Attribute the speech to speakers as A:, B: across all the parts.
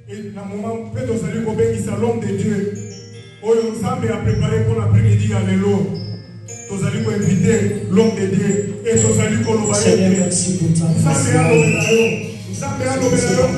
A: Et dans le moment, peut-être vous allez obéir à l'homme de Dieu. Oyo Nzambe a préparé pour l'après-midi à l'élo. Vous allez inviter l'homme de Dieu. Et vous allez colorer.
B: Seigneur, merci pour ta
A: grâce.
B: À travers ton serviteur,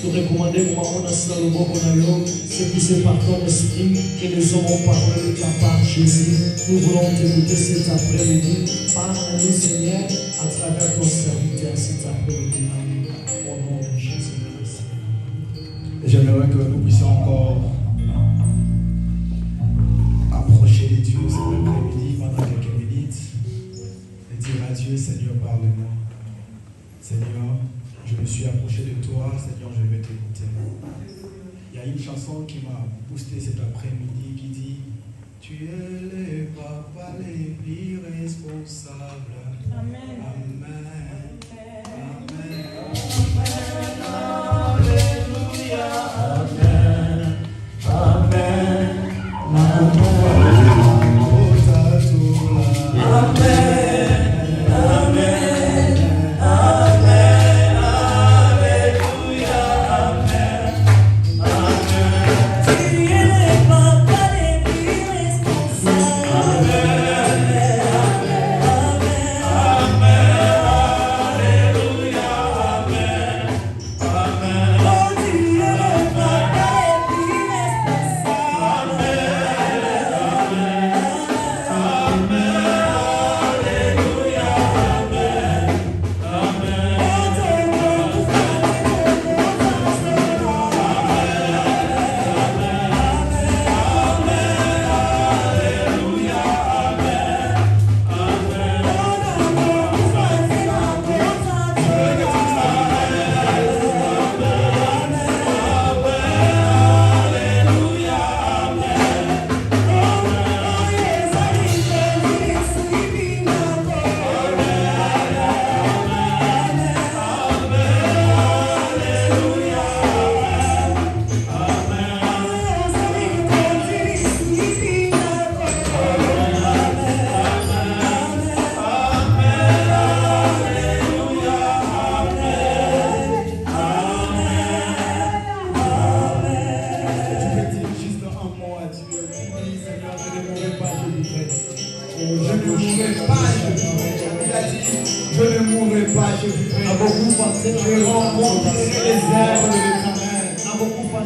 B: nous recommandons ce qui se par ton esprit et nous aurons parlé de ta part, Jésus. Nous voulons t'écouter cet après-midi. Parle-nous, Seigneur, à travers ton serviteur cet après-midi. Au nom de Jésus.
C: J'aimerais que nous puissions encore approcher de Dieu cet après-midi pendant quelques minutes et dire à Dieu, Seigneur, parle-moi. Seigneur, je me suis approché de toi, Seigneur, je vais t'écouter. Il y a une chanson qui m'a boosté cet après-midi qui dit tu es le papa les plus responsables. Amen. Amen. Amen. Alléluia. Amen. Amen.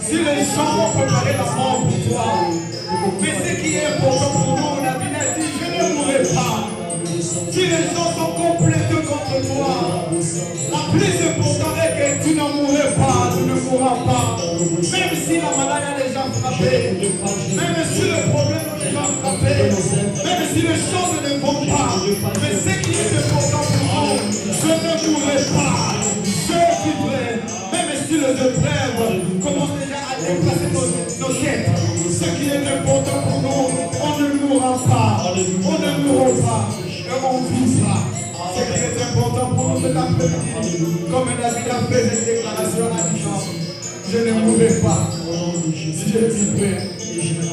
A: Si les gens ont préparé la mort pour toi, mais ce qui est important pour nous, la Bible a dit, je ne mourrai pas. Si les gens sont complètement contre toi, la plus importante est que tu n'en mourrais pas, tu ne mourras pas. Même si la maladie a déjà frappé, même si le problème a déjà frappé, même si les choses ne vont pas, mais ce qui est important pour nous, je ne mourrai pas. Ceux qui prennent, même si les épreuves commencent déjà à déplacer nos têtes, ce qui est important pour nous, on ne mourra pas, on ne mourra pas, et on vivra. Ce qui est important pour nous cet après-midi, comme David a fait cette déclaration à l'Église, je ne mourrai pas, je vivrai,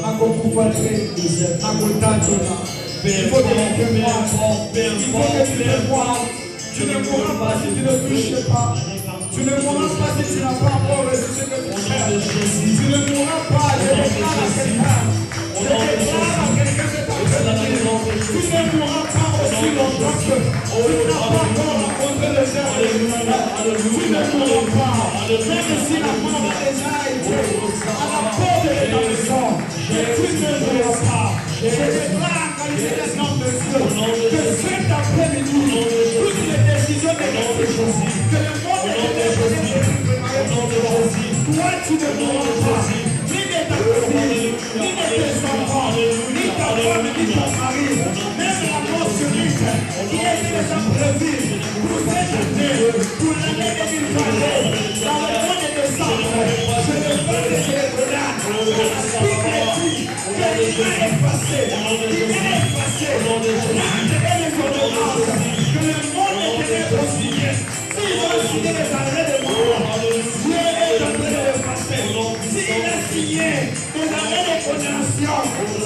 A: à Kokoufatre, à Kotatona. Il faut que tu te vois, il faut que tu te vois. Tu ne mourras pas si tu ne touches pas. Tu ne mourras pas si tu n'as pas encore reçu ce que tu cherches. Tu ne mourras pas, je déclare à quelqu'un. Je déclare à quelqu'un cet après-midi. Tu ne mourras pas aussi longtemps que tu n'as pas encore rencontré le Seigneur. Tu ne mourras pas. Même si la mort a déjà été à la porte de ta maison, tu ne mourras pas. Je déclare en qualité des noms de Dieu que cet après-midi, toutes les décisions de notre chose, que le monde est préparé pour toi. Toi, tu ne mourras pas. Ni de ta famille, ni de tes enfants, ni ta femme, ni ton mari, même la mort subite qui est déjà prévue pour cette année, pour l'année 2022, dans le mois de décembre, je ne veux que je les condamne. La Bible dit que l'humain est passé, l'humain est passé, l'acte et les ordonnances, que le monde est ténèbres signé. S'ils ont signé les arrêts de mort, Dieu est en train de les passer. S'il a signé des arrêts de condamnation,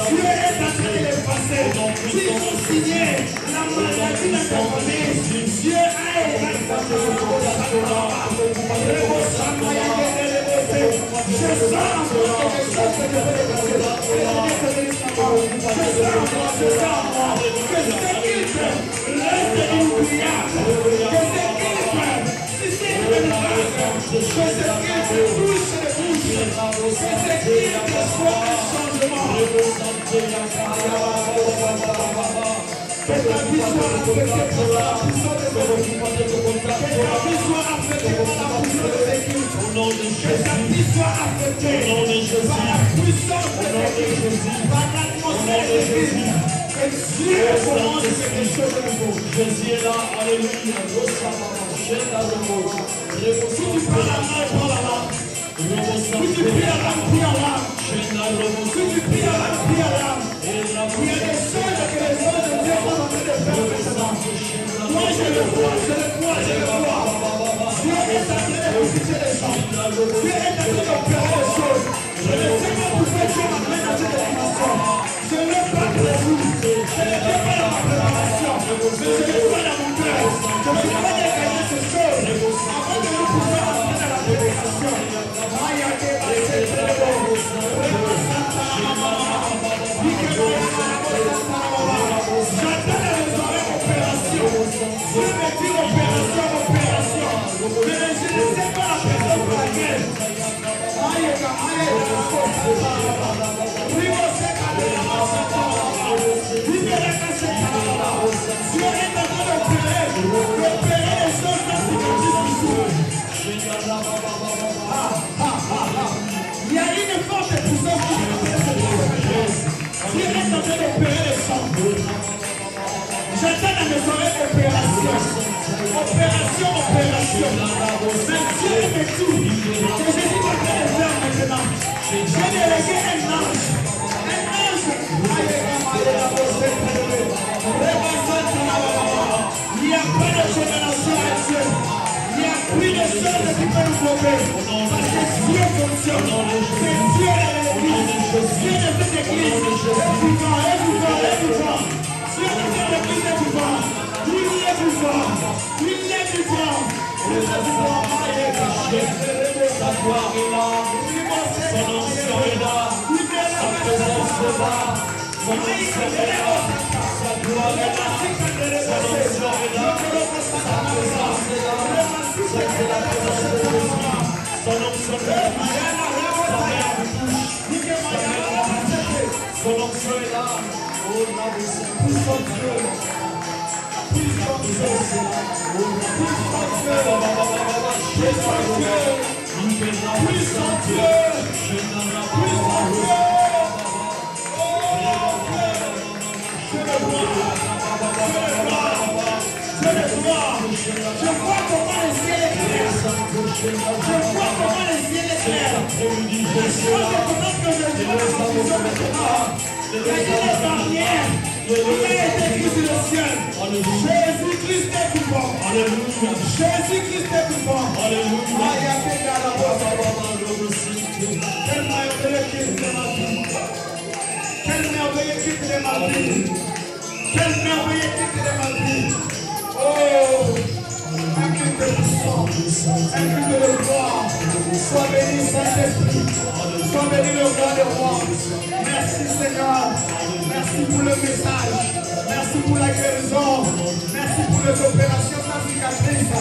A: Dieu est en train de les passer. S'ils ont signé la maladie dans ta famille, Dieu a éradiqué. Je sens encore quelque chose que je veux dégager. Je sens encore que ce qu'il fait reste inoubliable. Que ce qu'il fait, si c'est une grâce, que ce qu'il fait touche les bouches. Que ce qu'il fait soit un changement. Que ta vie soit affectée par la puissance de Dieu. Que ta vie soit affectée par la puissance de Dieu. Que ta vie soit affectée par la puissance de Dieu. Par l'atmosphère de Dieu. Que Dieu commence quelque chose de nouveau.
B: Jésus est là, alléluia.
A: Si tu parles la main, prends la main. Si tu pries la main, prie la main. Si tu pries la main, prie la main. Il y a des choses que les hommes de Dieu sont en train de faire maintenant. Moi, je le vois, je le vois, je le vois. Dieu est en train de visiter les gens. Dieu est en train d'opérer les choses. Je ne sais pas pourquoi Dieu m'amène à cette dimension. Je ne veux pas pour vous. Je ne veux pas dans ma préparation. Mais je le vois dans mon cœur. Je ne veux pas dégager ces choses avant de nous pouvoir entrer dans la préparation. J'attends les oreilles opération. Dieu me dit opération, opération. Mais je ne sais pas la personne pour laquelle. Dieu est en train d'opérer les choses dans ce il y a une forte puissance qui Dieu est en train d'opérer les choses. J'attends dans mes oreilles opération. Opération, opération. Mais Dieu me dit que je suis en train de faire maintenant. J'ai délégué un ange. Un ange. Il n'y a pas de génération à Dieu. Il n'y a plus de choses qui peuvent nous sauver. Parce que Dieu fonctionne. C'est Dieu et l'Église. Dieu de cette Église est vivant, est vivant, est vivant. Dieu de cette Église est vivant. Il est vivant. Il est vivant. Il est vivant.
B: Sa gloire est là. Son onction est là. Sa présence est là. Son onction est là. Sa gloire est là. Son onction est là. Sa présence est là. C'est la présence de Jésus. Son onction est là. Sa mère vous touche. Sa mère vous touche. Son onction est là. Oh, la puissant Dieu. Puissant Dieu. Puissant Dieu. Puissant Dieu. Puissant Dieu. Puissant Dieu. Je le vois. Je le vois. Je vois comment les ciels est clair. Je vois comment les ciels est clair. La chose est pendant que je vois la confusion maintenant. Il y a des barrières. Il a été écrit sur le ciel. Jésus-Christ est vivant. Jésus-Christ est vivant. Quel merveilleux Christ de ma vie. Quel merveilleux Christ de ma vie. Quel merveilleux Christ de ma vie. Oh, un Christ de puissance, un Christ de gloire. Sois béni, Saint-Esprit. Sois béni, le roi des rois. Merci, Seigneur. Merci pour le message. Merci pour la guérison. Merci pour les opérations sans cicatrice.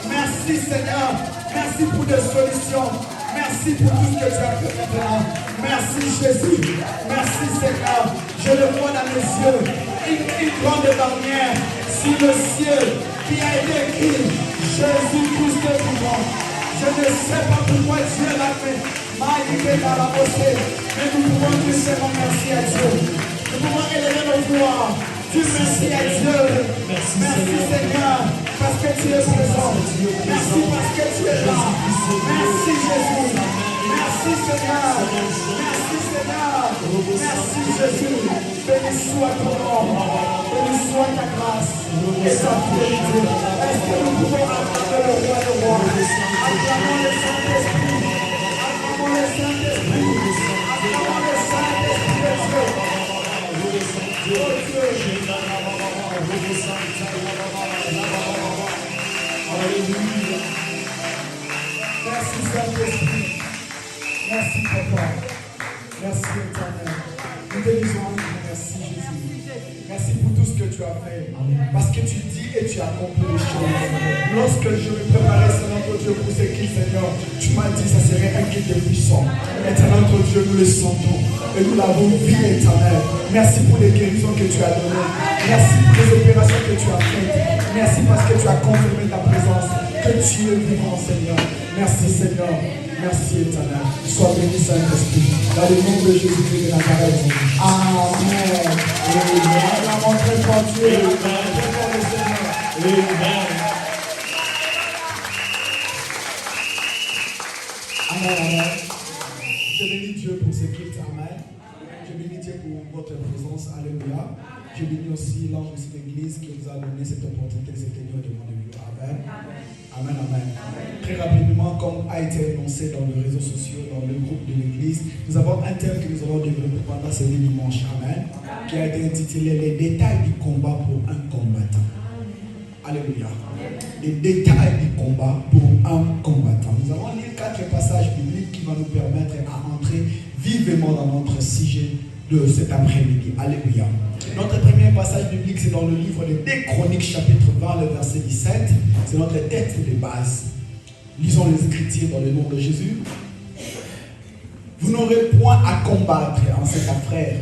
B: Merci, Seigneur. Merci pour des solutions. Merci pour tout ce que tu as fait maintenant. Merci, Jésus. Merci, Seigneur. Je le vois dans mes yeux. Une grande barrière sur le ciel qui a été écrit Jésus-Christ est vivant. Je ne sais pas pourquoi Dieu l'a fait. Mais nous pouvons dire seulement merci à Dieu. Nous pouvons élever nos voix. Dire merci à Dieu. Merci Seigneur, parce que tu es présent. Merci parce que tu es là. Merci Jésus. Merci Seigneur. Merci Seigneur. Merci Jésus. Béni soit ton nom. Béni soit ta grâce et ta fidélité. Est-ce que nous pouvons acclamer le roi des rois? Acclamons le Saint-Esprit. Acclamons le Saint-Esprit. Acclamons le Saint-Esprit de Dieu. Oh Dieu.
C: Saint-Esprit. Merci, Papa. Merci, Éternel. Nous te disons merci, Jésus. Merci pour tout ce que tu as fait. Parce que tu dis et tu accomplis les choses. Lorsque je me préparais, Seigneur notre Dieu, pour ce qui, Seigneur, tu m'as dit que ça serait un guide puissant. Éternel notre Dieu, nous le sentons. Et nous l'avons vu, Éternel. Merci pour les guérisons que tu as données. Merci pour les opérations que tu as faites. Merci parce que tu as confirmé ta présence. Que tu es vivant, Seigneur. Merci, Seigneur. Merci, Éternel. Sois béni, Saint-Esprit. Dans le nom de Jésus-Christ de Nazareth. Amen. Amen. Très fort Dieu. Très fort le Seigneur. Amen. Amen. Amen. Je bénis Dieu pour ce qu'il est. Amen. Je bénis Dieu pour votre présence. Alléluia. Je bénis aussi l'ange de cette église qui nous a donné cette opportunité de se tenir devant nous. Amen. Amen, amen. Très rapidement, comme a été annoncé dans les réseaux sociaux, dans le groupe de l'église, nous avons un thème que nous allons développer pendant ce dimanche, amen, qui a été intitulé Les détails du combat pour un combattant. Alléluia. Les détails du combat pour un combattant. Nous allons lire 4 passages bibliques qui vont nous permettre à entrer vivement dans notre sujet de cet après-midi. Alléluia. Notre premier passage biblique, c'est dans le livre des 2 Chroniques, chapitre 20, le verset 17. C'est notre texte de base. Lisons les Écritures dans le nom de Jésus. Vous n'aurez point à combattre en cette affaire.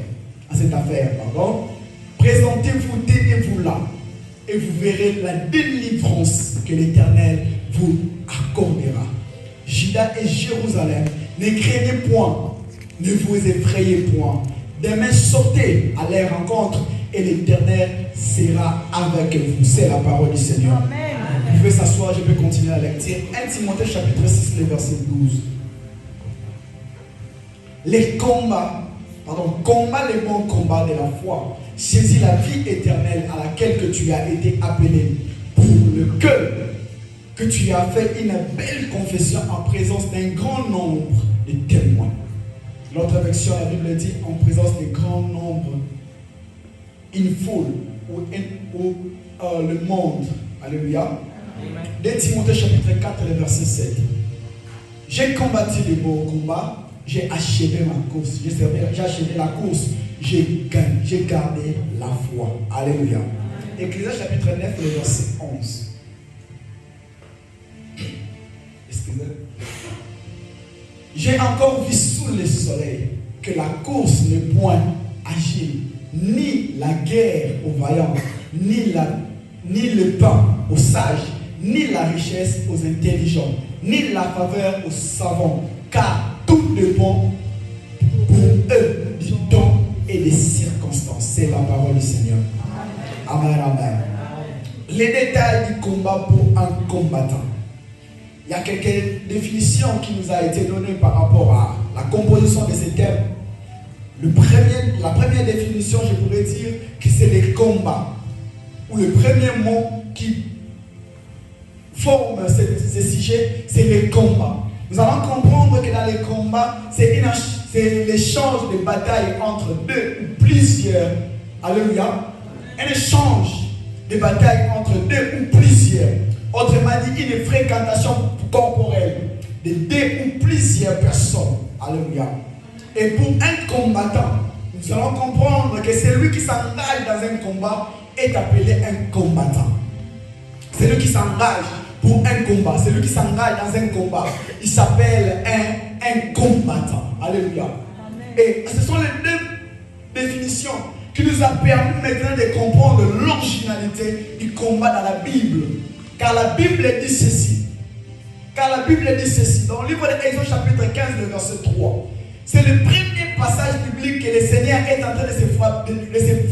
C: Présentez-vous, tenez-vous là, et vous verrez la délivrance que l'Éternel vous accordera. Juda et Jérusalem, ne craignez point, ne vous effrayez point. Demain, sortez à leur rencontre et l'Éternel sera avec vous. C'est la parole du Seigneur. Amen. Vous pouvez s'asseoir, je peux continuer la lecture. 1 Timothée chapitre 6, le verset 12. Combat les bons combats de la foi. Saisis la vie éternelle à laquelle que tu as été appelé, pour lequel que tu as fait une belle confession en présence d'un grand nombre de témoins. L'autre version, la Bible dit en présence de grand nombre, une foule ou le monde. Alléluia. 2 Timothée chapitre 4, le verset 7. J'ai combattu le beau combat, j'ai achevé ma course, j'ai achevé la course, j'ai gardé la foi. Alléluia. Ecclésiaste chapitre 9, le verset 11. Excusez-moi. J'ai encore vu sous le soleil que la course n'est point agile, ni la guerre aux vaillants, ni le pain aux sages, ni la richesse aux intelligents, ni la faveur aux savants, car tout dépend pour eux du temps et des circonstances. C'est la parole du Seigneur. Amen, amen. Les détails du combat pour un combattant. Il y a quelques définitions qui nous ont été données par rapport à la composition de ces termes. La première définition, je pourrais dire que c'est les combats. Ou le premier mot qui forme ce sujet, c'est les combats. Nous allons comprendre que dans les combats, c'est l'échange de batailles entre deux ou plusieurs. Alléluia. Un échange de batailles entre deux ou plusieurs. Autrement dit, une fréquentation corporelle de deux ou plusieurs personnes. Alléluia. Et pour un combattant, nous allons comprendre que celui qui s'engage dans un combat est appelé un combattant. Celui qui s'engage pour un combat, celui qui s'engage dans un combat, il s'appelle un combattant. Alléluia. Amen. Et ce sont les deux définitions qui nous ont permis maintenant de comprendre l'originalité du combat dans la Bible. Car la Bible dit ceci. Dans le livre d'Exode chapitre 15, le verset 3. C'est le premier passage biblique que le Seigneur est en train de se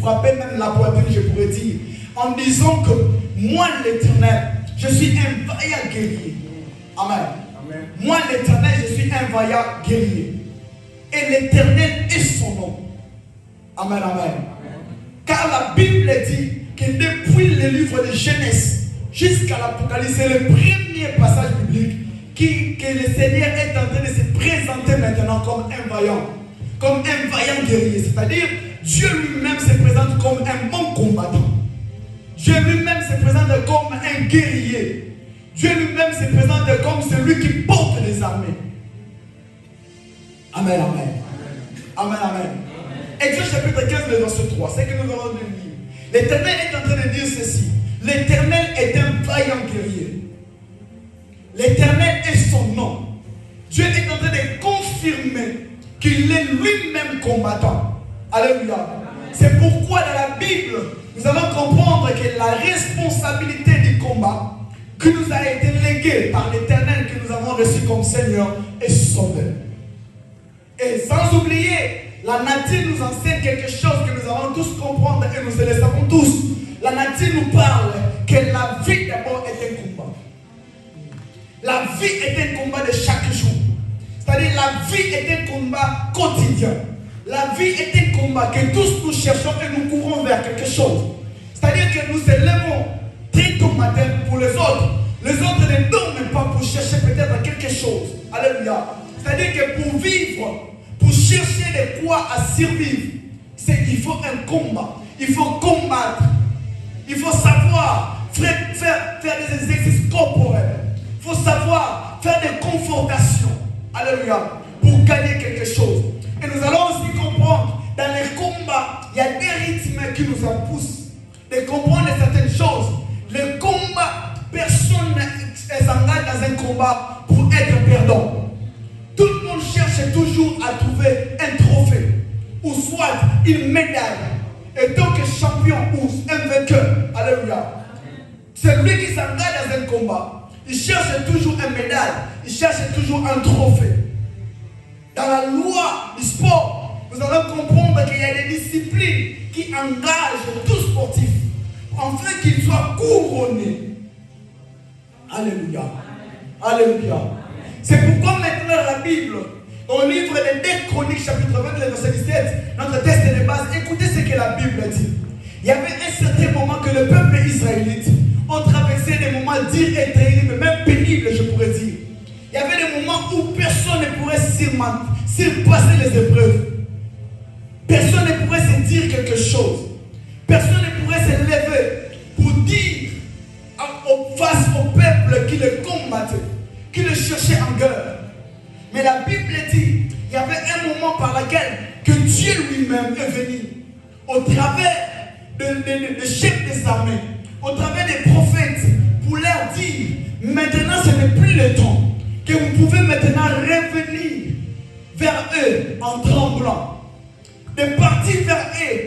C: frapper même la poitrine, je pourrais dire, en disant que moi l'Éternel, je suis un vaillant guerrier. Amen. Amen. Moi l'Éternel, je suis un vaillant guerrier. Et l'Éternel est son nom. Amen, amen. Amen. Car la Bible dit que depuis le livre de Genèse jusqu'à l'Apocalypse, c'est le premier passage biblique que le Seigneur est en train de se présenter maintenant comme un vaillant guerrier. C'est-à-dire, Dieu lui-même se présente comme un bon combattant. Dieu lui-même se présente comme un guerrier. Dieu lui-même se présente comme celui qui porte les armées.
A: Amen, amen. Amen, amen. Exode chapitre 15, le verset 3, c'est que nous allons lire. L'Éternel est en train de dire ceci. L'Éternel est un vaillant guerrier. L'Éternel est son nom. Dieu est en train de confirmer qu'il est lui-même combattant. Alléluia. C'est pourquoi dans la Bible, nous allons comprendre que la responsabilité du combat qui nous a été léguée par l'Éternel que nous avons reçu comme Seigneur est sauveur. Et sans oublier, la nature nous enseigne quelque chose que nous allons tous comprendre et nous le savons tous. La nature nous parle que la vie d'abord est un combat. La vie est un combat de chaque jour. C'est-à-dire la vie est un combat quotidien. La vie est un combat que tous nous cherchons et nous courons vers quelque chose. C'est-à-dire que nous élevons très tôt matin pour les autres. Les autres ne dorment pas pour chercher peut-être quelque chose. Alléluia. C'est-à-dire que pour vivre, pour chercher de quoi à survivre, il faut un combat. Il faut combattre. Il faut savoir faire des exercices corporels. Il faut savoir faire des confortations. Alléluia. Pour gagner quelque chose. Et nous allons aussi comprendre, dans les combats, il y a des rythmes qui nous poussent de comprendre certaines choses. Le combat, personne ne s'engage dans un combat pour être perdant. Tout le monde cherche toujours à trouver un trophée, ou soit une médaille. Et tant que champion ou un vainqueur, alléluia. Celui qui s'engage dans un combat, il cherche toujours une médaille, il cherche toujours un trophée. Dans la loi du sport, nous allons comprendre qu'il y a des disciplines qui engagent tout sportif afin qu'il soit couronné. Alléluia. Alléluia. C'est pourquoi maintenant la Bible, dans le livre des 2 Chroniques, chapitre 20, verset 17, notre texte de base, écoutez ce que la Bible dit. Il y avait un certain moment que le peuple israélite ont traversé des moments dits et terribles, même pénibles, je pourrais dire. Il y avait des moments où personne ne pourrait surpasser les épreuves. Personne ne pourrait se dire quelque chose. Personne ne pourrait se lever pour dire face au peuple qui le combattait, qui le cherchait en guerre. Mais la Bible dit, il y avait un moment par lequel que Dieu lui-même est venu au travers des chefs des armées, au travers des prophètes, pour leur dire, maintenant ce n'est plus le temps, que vous pouvez maintenant revenir vers eux en tremblant, de partir vers eux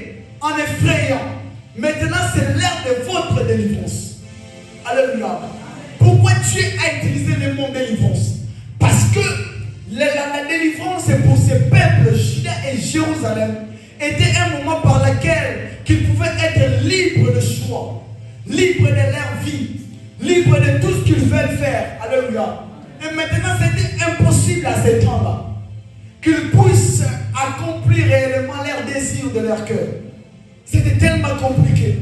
A: en effrayant. Maintenant c'est l'heure de votre délivrance. Alléluia. Pourquoi Dieu a utilisé le mot délivrance? Parce que la délivrance pour ce peuple, Juda et Jérusalem, était un moment par lequel qu'ils pouvaient être libres de choix, libres de leur vie, libres de tout ce qu'ils veulent faire. Alléluia. Et maintenant, c'était impossible à ce temps-là qu'ils puissent accomplir réellement leurs désirs de leur cœur. C'était tellement compliqué.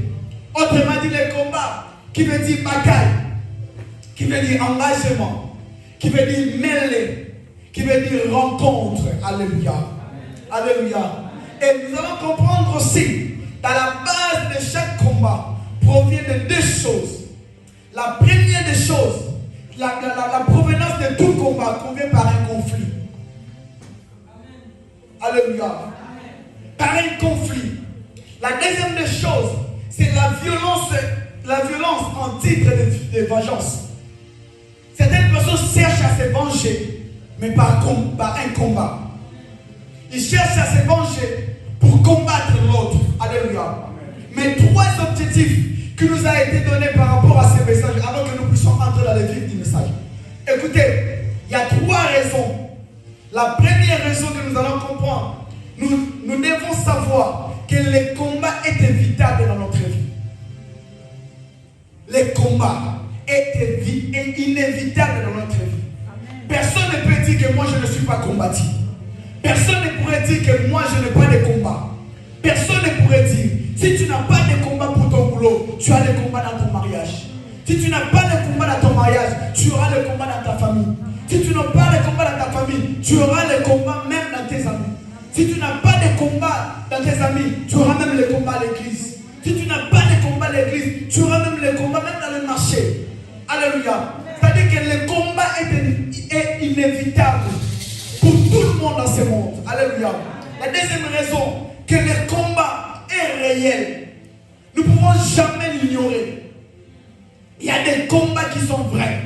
A: Autrement dit, le combat, qui veut dire bataille, qui veut dire engagement, qui veut dire mêlée, qui veut dire rencontre. Alléluia. Alléluia. Et nous allons comprendre aussi, dans la base de chaque combat, provient de 2 choses. La première des choses, la provenance de tout combat provient par un conflit. Alléluia. Par un conflit. La deuxième des choses, c'est la violence en titre de vengeance. Certaines personnes cherchent à se venger, mais par un combat. Ils cherchent à se venger pour combattre l'autre. Alléluia. Mais 3 objectifs qui nous a été donnés par rapport à ces messages, avant que nous puissions entrer dans le vif du message. Écoutez, il y a 3 raisons. La première raison que nous allons comprendre, nous devons savoir que le combat est évitable dans notre vie. Le combat est inévitable dans notre vie. Personne ne peut dire que moi je ne suis pas combattu. Personne ne pourrait dire que moi je n'ai pas de combat. Personne ne pourrait dire, si tu n'as pas de combat pour ton boulot, tu as le combat dans ton mariage. Si tu n'as pas de combat dans ton mariage, tu auras le combat dans ta famille. Si tu n'as pas de combat dans ta famille, tu auras le combat même dans tes amis. Si tu n'as pas de combat dans tes amis, tu auras même le combat à l'église. Si tu n'as pas de combat à l'église, tu auras même le combat même dans le marché. Alléluia. C'est-à-dire que le combat est inévitable pour pour tout le monde dans ce monde. Alléluia. La deuxième raison, que le combat est réel. Nous ne pouvons jamais l'ignorer. Il y a des combats qui sont vrais.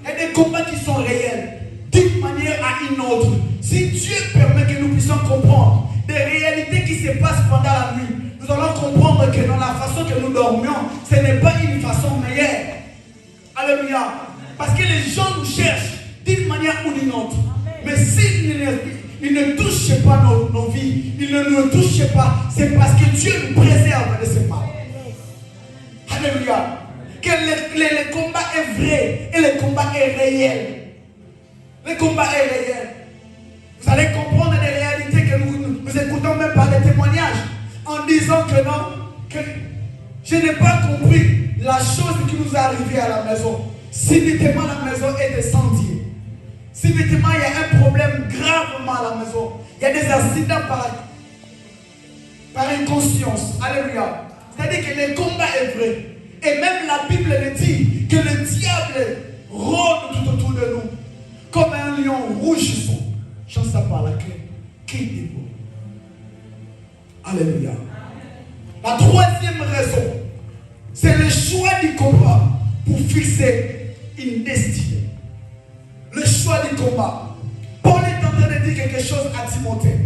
A: Il y a des combats qui sont réels. D'une manière à une autre. Si Dieu permet que nous puissions comprendre des réalités qui se passent pendant la nuit, nous allons comprendre que dans la façon que nous dormions, ce n'est pas une façon meilleure. Alléluia. Parce que les gens nous cherchent d'une manière ou d'une autre. Mais s'ils ne touchent pas nos vies, ils ne nous touchent pas, c'est parce que Dieu nous préserve de ce mal. Alléluia. Que le combat est vrai et le combat est réel. Le combat est réel. Vous allez comprendre des réalités que nous écoutons même par des témoignages en disant que non, que je n'ai pas compris la chose qui nous est arrivée à la maison. Subitement la maison est descendue. Subitement il y a un problème gravement à la maison. Il y a des accidents par inconscience. Alléluia. C'est-à-dire que le combat est vrai. Et même la Bible le dit que le diable rôde tout autour de nous comme un lion rougissant. Chante ça par la clé. Qui dévoue. Alléluia. La troisième raison, c'est le choix du combat pour fixer une destinée. Le choix du combat. Paul est en train de dire quelque chose à Timothée.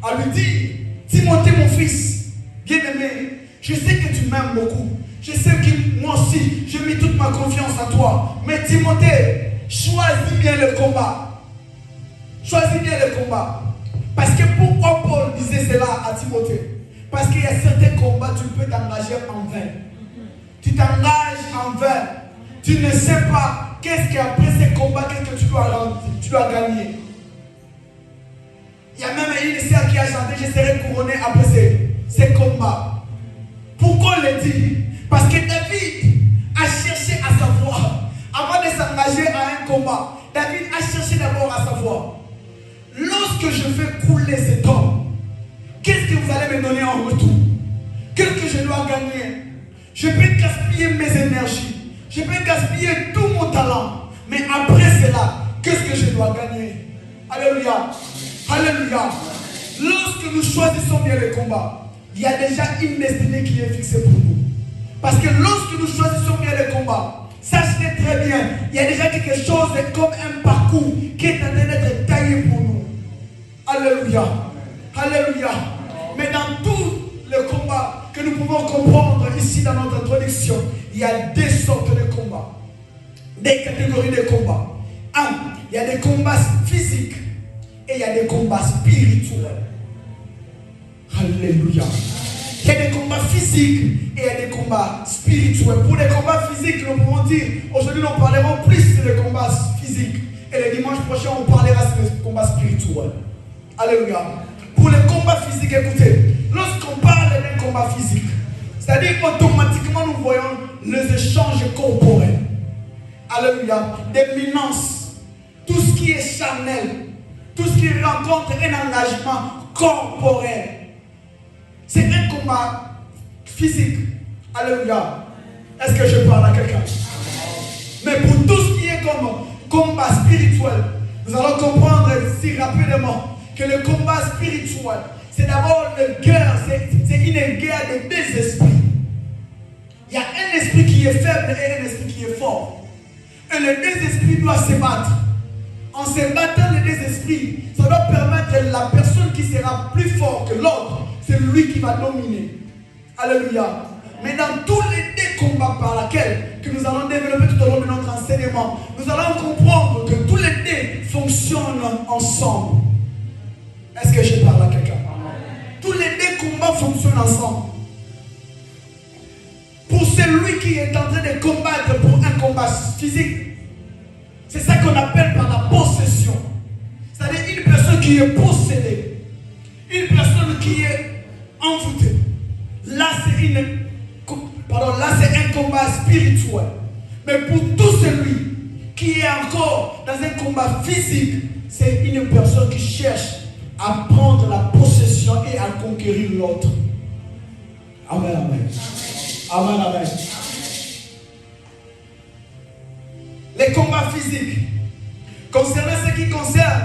A: À lui dire, Timothée mon fils, bien-aimé, je sais que tu m'aimes beaucoup. Je sais que moi aussi, je mets toute ma confiance à toi. Mais Timothée, choisis bien le combat. Choisis bien le combat. Parce que pourquoi Paul disait cela à Timothée? Parce qu'il y a certains combats, tu peux t'engager en vain. Tu t'engages en vain. Tu ne sais pas qu'est-ce qu'après ces combats, qu'est-ce que tu dois gagner. Il y a même une sœur qui a chanté, je serai couronné après ces combats. Pourquoi on le dit? Parce que David a cherché à savoir, avant de s'engager à un combat, David a cherché d'abord à savoir, lorsque je fais couler cet homme, qu'est-ce que vous allez me donner en retour? Qu'est-ce que je dois gagner? Je peux gaspiller mes énergies, je peux gaspiller tout mon talent, mais après cela, qu'est-ce que je dois gagner? Alléluia. Alléluia. Lorsque nous choisissons bien le combat, il y a déjà une destinée qui est fixée pour nous. Parce que lorsque nous choisissons bien le combat, sachez très bien, il y a déjà quelque chose comme un parcours qui est en train d'être taillé pour nous. Alléluia. Alléluia. Mais dans tout le combat que nous pouvons comprendre ici dans notre introduction, il y a deux sortes de combats. Des catégories de combats. Il y a des combats physiques et il y a des combats spirituels. Alléluia. Il y a des combats physiques et il y a des combats spirituels. Pour les combats physiques, nous pouvons dire, aujourd'hui nous parlerons plus des combats physiques. Et le dimanche prochain, on parlera des combats spirituels. Alléluia. Pour les combats physiques, écoutez, lorsqu'on parle d'un combat physique, c'est-à-dire automatiquement nous voyons les échanges corporels. Alléluia. Des finances, tout ce qui est charnel, tout ce qui rencontre un engagement corporel. C'est un combat physique. Alléluia. Est-ce que je parle à quelqu'un? Mais pour tout ce qui est comme combat spirituel, nous allons comprendre si rapidement que le combat spirituel, c'est d'abord une guerre, c'est une guerre de deux esprits. Il y a un esprit qui est faible et un esprit qui est fort. Et les deux esprits doivent se battre. En se battant les deux esprits, ça doit permettre que la personne qui sera plus forte que l'autre, c'est lui qui va dominer. Alléluia. Mais dans tous les deux combats par lesquels que nous allons développer tout au long de notre enseignement, nous allons comprendre que tous les deux fonctionnent ensemble. Est-ce que je parle à quelqu'un? Tous les deux combats fonctionnent ensemble. Pour celui qui est en train de combattre pour un combat physique, c'est ça qu'on appelle par la possession. C'est-à-dire une personne qui est possédée, une personne qui est envoûtée. Là, c'est un combat spirituel. Mais pour tout celui qui est encore dans un combat physique, c'est une personne qui cherche à prendre la possession et à conquérir l'autre. Amen, amen. Amen, amen. Les combats physiques. Concernant ce qui concerne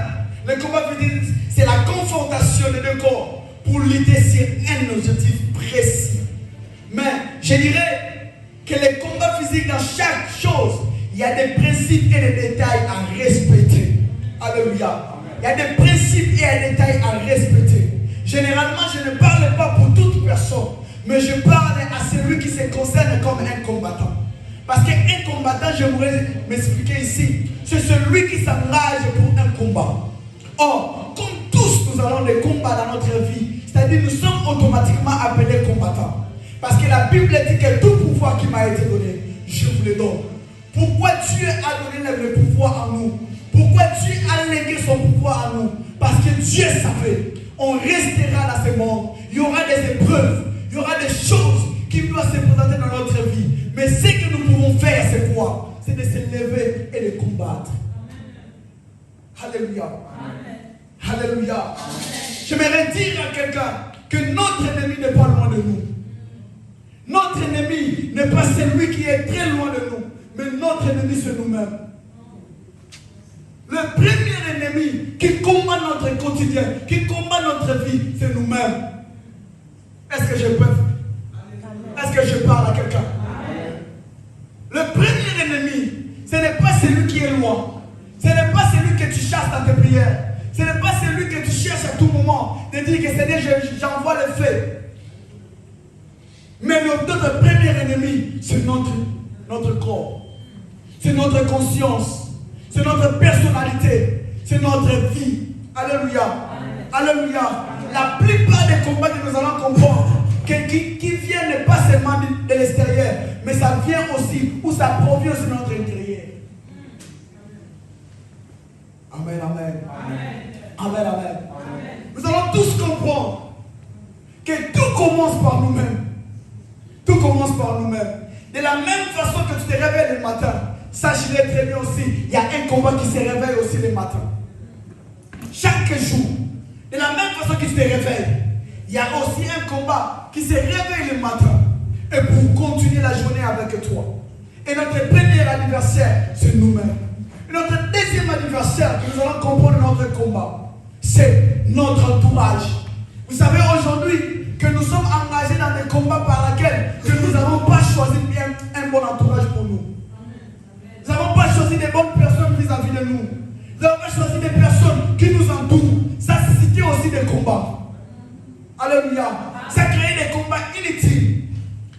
A: Le combat physique, c'est la confrontation des deux corps pour lutter sur un objectif précis. Mais je dirais que les combats physiques, dans chaque chose, il y a des principes et des détails à respecter. Alléluia. Il y a des principes et des détails à respecter. Généralement, je ne parle pas pour toute personne, mais je parle à celui qui se concerne comme un combattant. Parce qu'un combattant, je voudrais m'expliquer ici, c'est celui qui s'engage pour un combat. Or, comme tous nous avons des combats dans notre vie, c'est-à-dire nous sommes automatiquement appelés combattants. Parce que la Bible dit que tout pouvoir qui m'a été donné, je vous le donne. Pourquoi Dieu a donné le pouvoir en nous? Pourquoi Dieu a légué son pouvoir en nous? Parce que Dieu savait, on restera dans ce monde. Il y aura des épreuves, il y aura des choses qui doivent se présenter dans notre vie. Mais ce que nous pouvons faire, c'est quoi? C'est de se lever et de combattre. Alléluia. Alléluia. J'aimerais dire à quelqu'un que notre ennemi n'est pas loin de nous. Notre ennemi n'est pas celui qui est très loin de nous, mais notre ennemi c'est nous-mêmes. Le premier ennemi qui combat notre quotidien, qui combat notre vie, c'est nous-mêmes. Est-ce que je peux? Est-ce que je parle à quelqu'un? Le premier ennemi, ce n'est pas celui qui est loin. Ce n'est pas celui que tu chasses dans tes prières. Ce n'est pas celui que tu cherches à tout moment de dire que Seigneur, j'envoie le fait. Mais notre premier ennemi, c'est notre corps. C'est notre conscience. C'est notre personnalité. C'est notre vie. Alléluia. Alléluia. La plupart des combats que nous allons comprendre, qui viennent pas seulement de l'extérieur, mais ça vient aussi, ou ça provient de notre intérieur. Amen, amen. Amen, amen. Nous allons tous comprendre que tout commence par nous-mêmes. Tout commence par nous-mêmes. De la même façon que tu te réveilles le matin, sache-le très bien aussi, il y a un combat qui se réveille aussi le matin. Chaque jour, de la même façon que tu te réveilles, il y a aussi un combat qui se réveille le matin. Et pour continuer la journée avec toi. Et notre premier anniversaire, c'est nous-mêmes. Et notre deuxième anniversaire, que nous allons comprendre notre combat, c'est notre entourage. Vous savez aujourd'hui que nous sommes engagés dans des combats par lesquels que nous n'avons pas choisi un bon entourage pour nous. Nous n'avons pas choisi des bonnes personnes vis-à-vis de nous. Nous n'avons pas choisi des personnes qui nous entourent. Ça suscite aussi des combats. Alléluia. Ça crée des combats inutiles.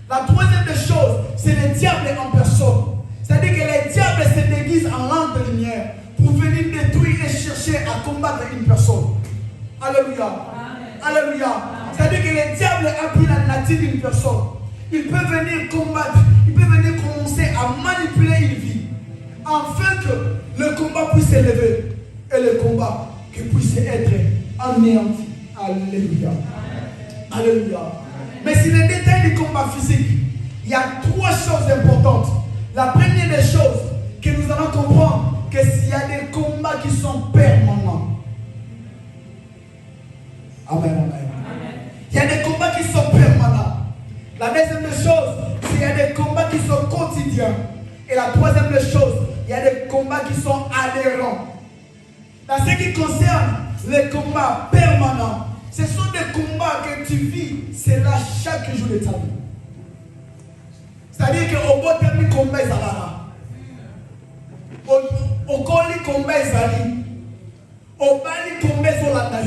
A: La troisième des choses, c'est le diable en personne. C'est-à-dire que les diables se déguisent en lampe de lumière pour venir détruire et chercher à combattre une personne. Alléluia. Alléluia. C'est-à-dire que le diable a pris la nature d'une personne. Il peut venir combattre, il peut venir commencer à manipuler une vie, afin que le combat puisse s'élever et le combat qui puisse être anéanti. Alléluia. Alléluia. Mais sur les détails du combat physique, il y a trois choses importantes. La première des choses que nous allons comprendre, que s'il y a des combats qui sont permanents. Amen, amen. Il y a des combats qui sont permanents. La deuxième des choses, c'est qu'il y a des combats qui sont quotidiens. Et la troisième des choses, il y a des combats qui sont adhérents. Dans ce qui concerne les combats permanents, ce sont des combats que tu vis, c'est là chaque jour de ta vie. C'est-à-dire qu'au bout de combat, ça va. Au colis combat, ça va. Au bali combat, ça va.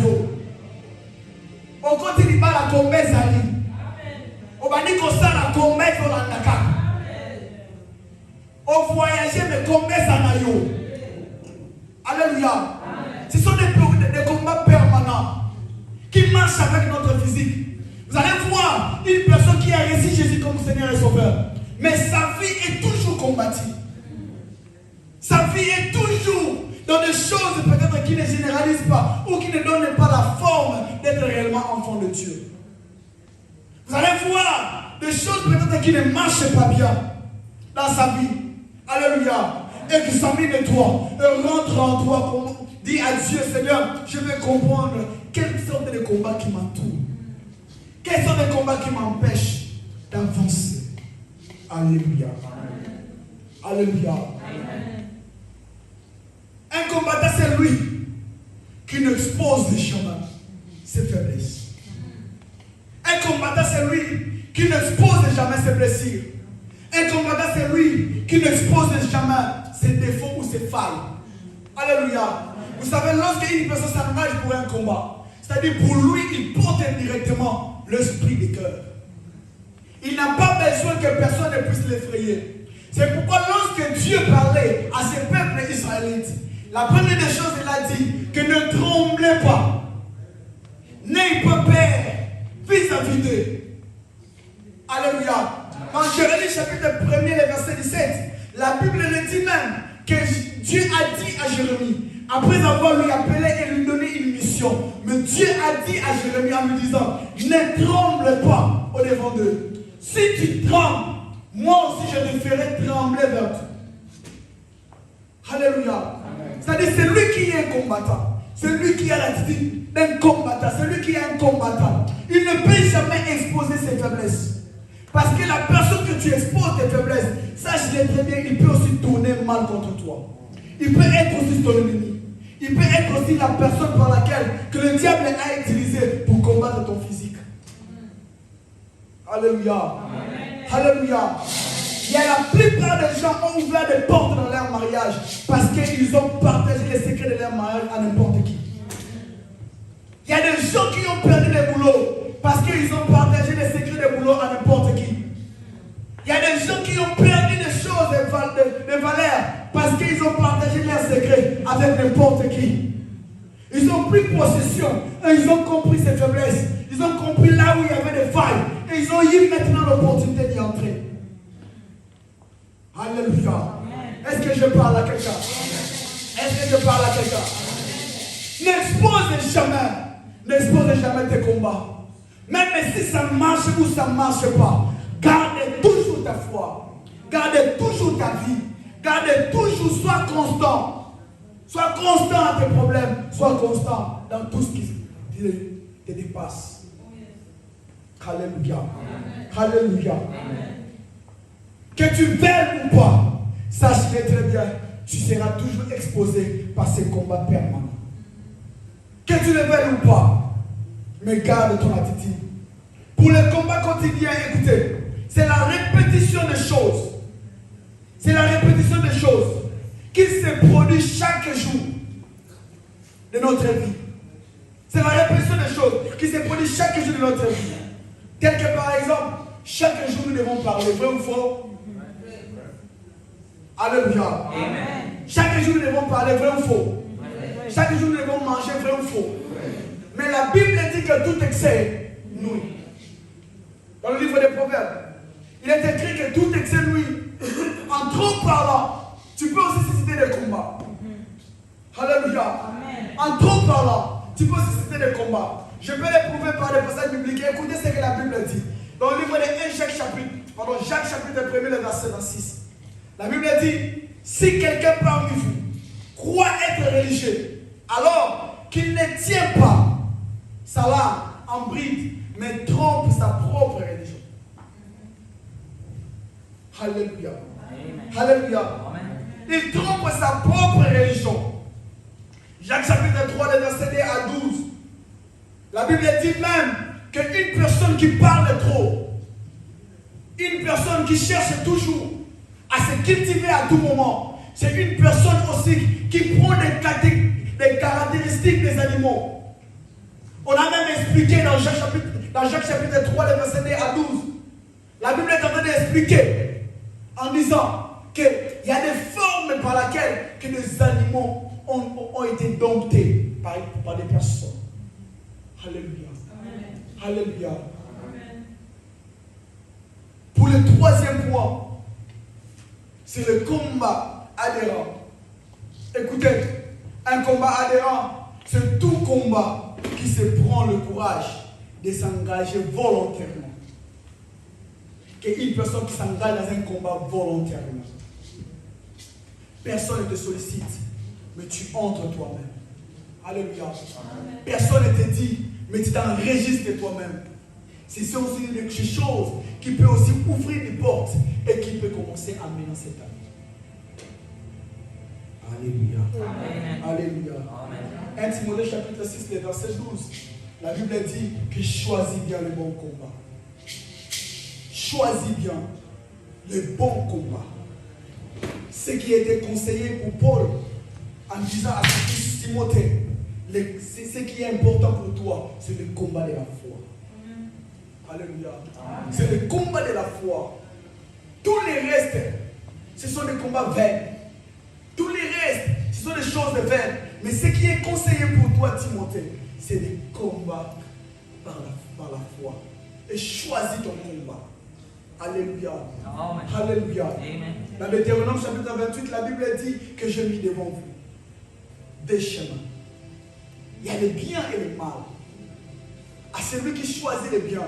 A: Au côté du bal, combat, ça va. Au bali combat, combat, ça va. Au voyager, mais combat, ça va. Alléluia. Ce sont des combats permanents qui marchent avec notre physique. Vous allez voir une personne qui a reçu Jésus comme Seigneur et Sauveur. Mais sa vie est toujours combattue. Sa vie est toujours dans des choses peut-être qui ne généralisent pas ou qui ne donnent pas la forme d'être réellement enfant de Dieu. Vous allez voir des choses peut-être qui ne marchent pas bien dans sa vie. Alléluia. Examine toi et rentre en toi. Dis à Dieu, Seigneur, je veux comprendre quelles sortes de combats qui m'entourent. Quels sont les combats qui m'empêchent d'avancer. Alléluia. Alléluia. Un combattant, c'est lui qui n'expose jamais ses faiblesses. Un combattant, c'est lui qui n'expose jamais ses blessures. Un combattant, c'est lui qui n'expose jamais ses défauts ou ses failles. Alléluia. Vous savez, lorsqu'une personne s'engage pour un combat, c'est-à-dire pour lui, il porte indirectement l'esprit des cœurs. Il n'a pas besoin que personne ne puisse l'effrayer. C'est pourquoi lorsque Dieu parlait à ses peuples israélites, la première des choses, il a dit que ne tremblez pas. N'ayez pas peur vis-à-vis d'eux. Alléluia. Dans Jérémie chapitre 1er, verset 17, la Bible le dit même que Dieu a dit à Jérémie, après avoir lui appelé et lui donné une mission, mais Dieu a dit à Jérémie en lui disant, ne tremble pas au devant d'eux. Si tu trembles, moi aussi je te ferai trembler vers toi. Alléluia. C'est-à-dire c'est lui qui est un combattant. C'est lui qui a l'attitude d'un combattant. C'est lui qui est un combattant. Il ne peut jamais exposer ses faiblesses. Parce que la personne que tu exposes tes faiblesses, sache-le très bien, il peut aussi tourner mal contre toi. Il peut être aussi ton ennemi. Il peut être aussi la personne par laquelle que le diable a utilisé pour combattre ton physique. Alléluia. Alléluia. Il y a la plupart des gens ont ouvert des portes dans leur mariage parce qu'ils ont partagé les secrets de leur mariage à n'importe qui. Il y a des gens qui ont perdu les boulots parce qu'ils ont partagé les secrets des boulots à n'importe qui. Il y a des gens qui ont perdu des choses de valeur parce qu'ils ont partagé leurs secrets avec n'importe qui. Ils ont pris possession et ils ont compris ses faiblesses. Ils ont compris là où il y avait des failles et ils ont eu maintenant l'opportunité d'y entrer. Alléluia. Est-ce que je parle à quelqu'un? Est-ce que je parle à quelqu'un? N'expose jamais tes combats. Même si ça marche ou ça ne marche pas, gardez toujours ta foi. Gardez toujours ta vie. Gardez toujours, sois constant. Sois constant à tes problèmes. Sois constant dans tout ce qui te dépasse. Alléluia. Alléluia. Que tu veuilles ou pas, sache-le très bien, tu seras toujours exposé par ces combats permanents. Que tu le veuilles ou pas, mais garde ton attitude. Pour le combat quotidien, écoutez, c'est la répétition des choses. C'est la répétition des choses qui se produit chaque jour de notre vie. C'est la répétition des choses qui se produit chaque jour de notre vie. Tel que par exemple, chaque jour nous devons parler, vrai ou faux? Alléluia. Chaque jour nous devons parler, vrai ou faux? Chaque jour nous devons manger, vrai ou faux? Mais la Bible dit que tout excès nuit. Dans le livre des Proverbes, il est écrit que tout excès nuit. En trop parlant, tu peux aussi susciter des combats. Alléluia. En trop parlant, tu peux susciter des combats. Je peux les prouver par des passages bibliques. Écoutez ce que la Bible dit. Dans le livre de Jacques chapitre 1, le verset 26. La Bible dit, si quelqu'un parmi vous croit être religieux, alors qu'il ne tient pas sa langue en bride, mais trompe sa propre religion. Alléluia. Alléluia. Il trompe sa propre religion. Jacques chapitre 3, le verset 1 à 12. La Bible dit même qu'une personne qui parle trop, une personne qui cherche toujours à se cultiver à tout moment, c'est une personne aussi qui prend des caractéristiques des animaux. On a même expliqué dans Jacques chapitre 3, le verset 1 à 12. La Bible est en train d'expliquer en disant qu'il y a des formes par lesquelles que les animaux ont été domptés par des personnes. Alléluia. Amen. Alléluia. Amen. Pour le troisième point, c'est le combat adhérent. Écoutez, un combat adhérent, c'est tout combat qui se prend le courage de s'engager volontairement. Qu'une personne qui s'engage dans un combat volontairement. Personne ne te sollicite, mais tu entres toi-même. Alléluia. Amen. Personne ne te dit, mais tu t'enregistres toi-même. C'est aussi une chose qui peut aussi ouvrir des portes et qui peut commencer à mener cette année. Alléluia. Amen. Alléluia. Amen. 1 Timothée chapitre 6, le verset 12. La Bible dit que choisis bien le bon combat. Choisis bien le bon combat. Ce qui était conseillé pour Paul en disant à son fils Timothée, ce qui est important pour toi, c'est le combat de la foi. Alléluia. C'est le combat de la foi. Tous les restes, ce sont des combats vains. Tous les restes, ce sont des choses vaines. Mais ce qui est conseillé pour toi, Timothée, c'est de combattre par la foi. Et choisis ton combat. Alléluia. Amen. Alléluia. Amen. Dans Deutéronome chapitre 28, la Bible dit que j'ai mis devant vous des chemins. Il y a le bien et le mal. À celui qui choisit le bien,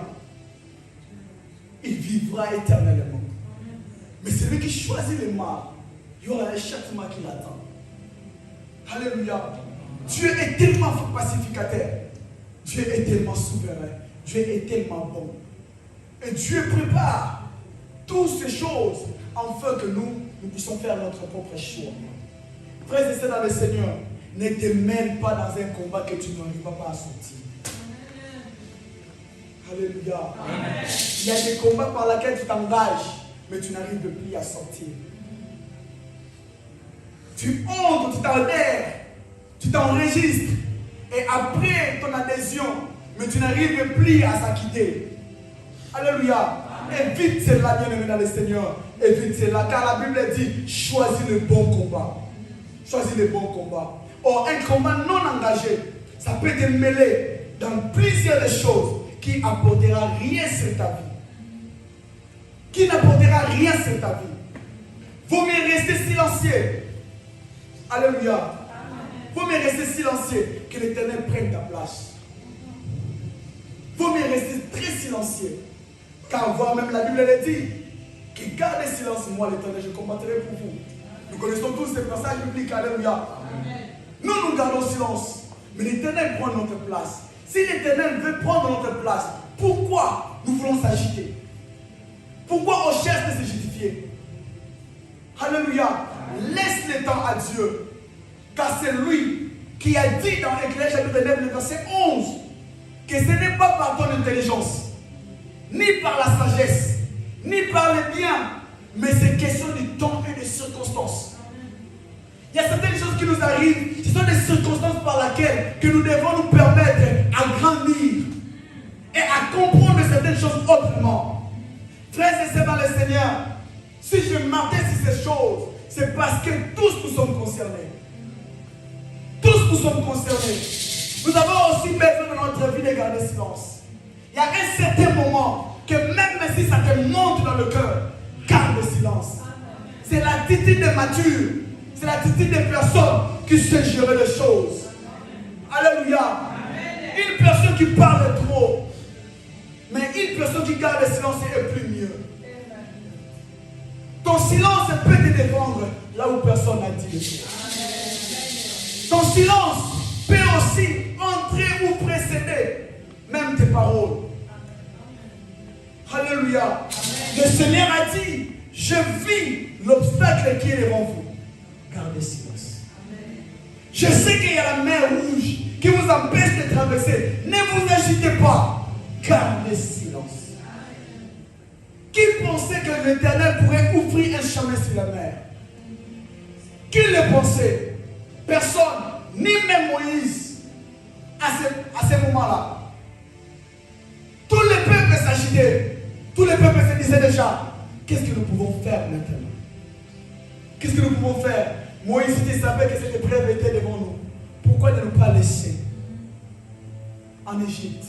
A: il vivra éternellement. Mais celui qui choisit le mal, il y aura un châtiment qui l'attend. Alléluia. Dieu est tellement pacificateur. Dieu est tellement souverain. Dieu est tellement bon. Et Dieu prépare toutes ces choses afin que nous puissions faire notre propre choix. Frères et sœurs dans le Seigneur, ne te mêle pas dans un combat que tu n'arriveras pas à sortir. Alléluia. Amen. Il y a des combats par lesquels tu t'engages, mais tu n'arrives plus à sortir. Tu entres, tu t'adhères, tu t'enregistres, et après ton adhésion, mais tu n'arrives plus à s'acquitter. Alléluia. Évite cela, bien-aimé dans le Seigneur. Évite cela, car la Bible dit choisis le bon combat. Choisis le bon combat. Or, un combat non engagé, ça peut te mêler dans plusieurs choses qui n'apportera rien sur ta vie. Qui n'apportera rien sur ta vie. Vaut mieux rester silencieux. Alléluia. Vaut mieux rester silencieux que l'Éternel prenne ta place. Vaut mieux rester très silencieux. Car voir même la Bible elle dit que gardez silence, moi l'Éternel, je combattrai pour vous. Nous connaissons tous ces passages bibliques. Alléluia. Nous gardons silence. Mais l'Éternel prend notre place. Si l'Éternel veut prendre notre place, pourquoi nous voulons s'agiter? Pourquoi on cherche de se justifier? Alléluia. Laisse le temps à Dieu. Car c'est lui qui a dit dans Éclairage chapitre 9, le verset 11, que ce n'est pas par ton intelligence, ni par la sagesse, ni par le bien, mais c'est question du temps et des circonstances. Il y a certaines choses qui nous arrivent, ce sont des circonstances par lesquelles que nous devons nous permettre à grandir et à comprendre certaines choses autrement. Frères et sœurs dans le Seigneur, si je m'arrête sur ces choses, c'est parce que tous nous sommes concernés. Tous nous sommes concernés. Nous avons aussi besoin dans notre vie de garder silence. Il y a un certain moment que même si ça te monte dans le cœur, garde le silence. C'est l'attitude de mature. C'est l'attitude des personnes qui sait gérer les choses. Alléluia. Une personne qui parle trop, mais une personne qui garde le silence est plus mieux. Ton silence peut te défendre là où personne n'a dit de toi. Ton silence peut aussi entrer ou précéder même tes paroles. Alléluia. Le Seigneur a dit, je vis l'obstacle qui est devant vous. Gardez silence. Je sais qu'il y a la mer rouge qui vous empêche de traverser. Ne vous agitez pas. Gardez silence. Qui pensait que l'Éternel pourrait ouvrir un chemin sur la mer? Qui le pensait? Personne, ni même Moïse, à ce moment-là. Tout le peuple s'agitait. Tout le peuple se disait déjà, qu'est-ce que nous pouvons faire maintenant? Qu'est-ce que nous pouvons faire? Moïse savait que cette épreuve était devant nous. Pourquoi ne nous pas laisser en Égypte?